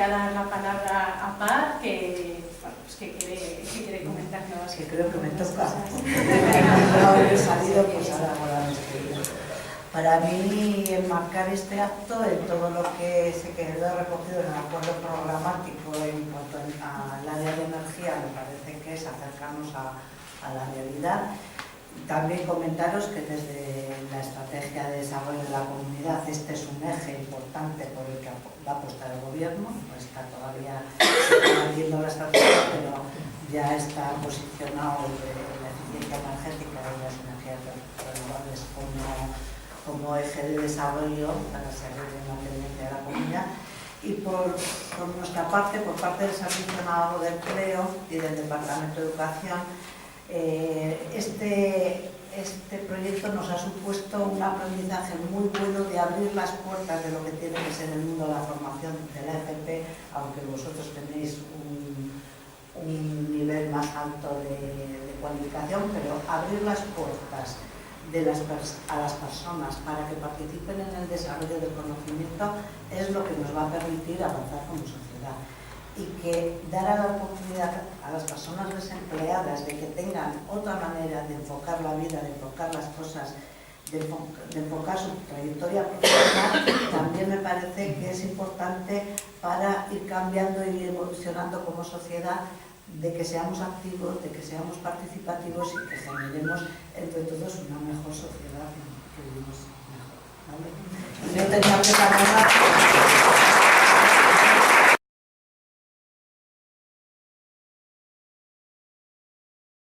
Voy a dar la palabra a Par, que quiere comentarnos. Que creo que me toca. No haber salido, pues ahora me estoy. Para mí, enmarcar este acto en todo lo que se quedó recogido en el acuerdo programático en cuanto al área de energía, me parece que es acercarnos a la realidad. También comentaros que desde la estrategia de desarrollo de la comunidad este es un eje importante por el que va a apostar el gobierno. No está todavía haciendo la estrategia, pero ya está posicionado la eficiencia energética y las energías renovables como eje de desarrollo para seguir en la tendencia de la comunidad. Y por nuestra parte, por parte del Servicio Navarro de Empleo y del Departamento de Educación, este proyecto nos ha supuesto un aprendizaje muy bueno de abrir las puertas de lo que tiene que ser el mundo de la formación de la FP, aunque vosotros tenéis un nivel más alto de cualificación, pero abrir las puertas a las personas para que participen en el desarrollo del conocimiento es lo que nos va a permitir avanzar como sociedad. Y que dar la oportunidad a las personas desempleadas de que tengan otra manera de enfocar la vida, de enfocar las cosas, de enfocar su trayectoria profesional, también me parece que es importante para ir cambiando y evolucionando como sociedad, de que seamos activos, de que seamos participativos y que generemos entre todos una mejor sociedad, que vivimos mejor, ¿vale? Yo tenía que